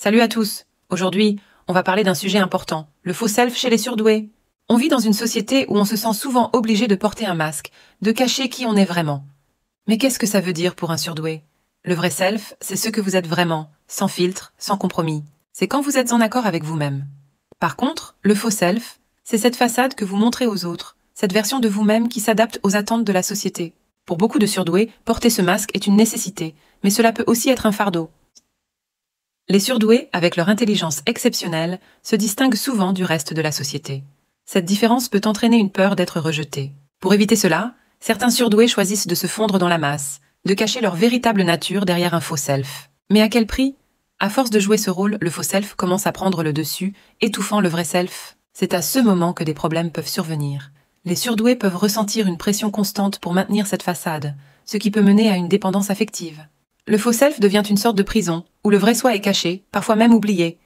Salut à tous. Aujourd'hui, on va parler d'un sujet important, le faux self chez les surdoués. On vit dans une société où on se sent souvent obligé de porter un masque, de cacher qui on est vraiment. Mais qu'est-ce que ça veut dire pour un surdoué? Le vrai self, c'est ce que vous êtes vraiment, sans filtre, sans compromis. C'est quand vous êtes en accord avec vous-même. Par contre, le faux self, c'est cette façade que vous montrez aux autres, cette version de vous-même qui s'adapte aux attentes de la société. Pour beaucoup de surdoués, porter ce masque est une nécessité, mais cela peut aussi être un fardeau. Les surdoués, avec leur intelligence exceptionnelle, se distinguent souvent du reste de la société. Cette différence peut entraîner une peur d'être rejeté. Pour éviter cela, certains surdoués choisissent de se fondre dans la masse, de cacher leur véritable nature derrière un faux self. Mais à quel prix? À force de jouer ce rôle, le faux self commence à prendre le dessus, étouffant le vrai self. C'est à ce moment que des problèmes peuvent survenir. Les surdoués peuvent ressentir une pression constante pour maintenir cette façade, ce qui peut mener à une dépendance affective. Le faux self devient une sorte de prison, où le vrai soi est caché, parfois même oublié.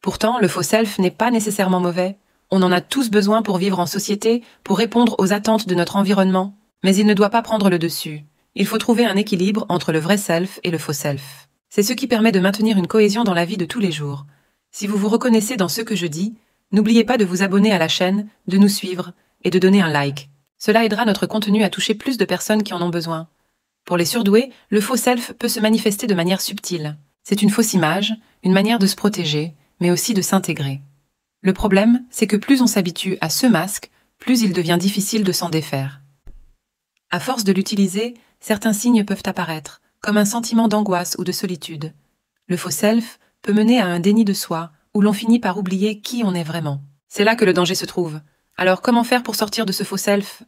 Pourtant, le faux self n'est pas nécessairement mauvais. On en a tous besoin pour vivre en société, pour répondre aux attentes de notre environnement. Mais il ne doit pas prendre le dessus. Il faut trouver un équilibre entre le vrai self et le faux self. C'est ce qui permet de maintenir une cohésion dans la vie de tous les jours. Si vous vous reconnaissez dans ce que je dis, n'oubliez pas de vous abonner à la chaîne, de nous suivre et de donner un like. Cela aidera notre contenu à toucher plus de personnes qui en ont besoin. Pour les surdoués, le faux self peut se manifester de manière subtile. C'est une fausse image, une manière de se protéger, mais aussi de s'intégrer. Le problème, c'est que plus on s'habitue à ce masque, plus il devient difficile de s'en défaire. À force de l'utiliser, certains signes peuvent apparaître, comme un sentiment d'angoisse ou de solitude. Le faux self peut mener à un déni de soi, où l'on finit par oublier qui on est vraiment. C'est là que le danger se trouve. Alors comment faire pour sortir de ce faux self?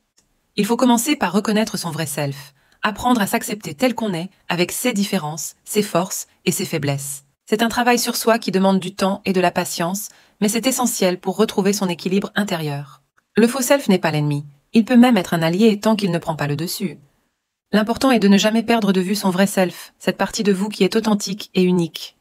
Il faut commencer par reconnaître son vrai self. Apprendre à s'accepter tel qu'on est, avec ses différences, ses forces et ses faiblesses. C'est un travail sur soi qui demande du temps et de la patience, mais c'est essentiel pour retrouver son équilibre intérieur. Le faux self n'est pas l'ennemi. Il peut même être un allié tant qu'il ne prend pas le dessus. L'important est de ne jamais perdre de vue son vrai self, cette partie de vous qui est authentique et unique.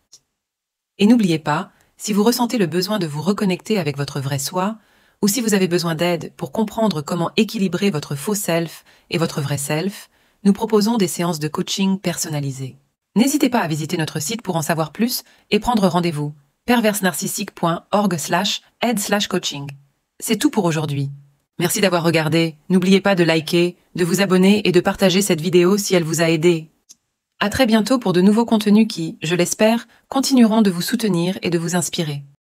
Et n'oubliez pas, si vous ressentez le besoin de vous reconnecter avec votre vrai soi, ou si vous avez besoin d'aide pour comprendre comment équilibrer votre faux self et votre vrai self, nous proposons des séances de coaching personnalisées. N'hésitez pas à visiter notre site pour en savoir plus et prendre rendez-vous. perversenarcissique.org/aide/coaching. C'est tout pour aujourd'hui. Merci d'avoir regardé. N'oubliez pas de liker, de vous abonner et de partager cette vidéo si elle vous a aidé. À très bientôt pour de nouveaux contenus qui, je l'espère, continueront de vous soutenir et de vous inspirer.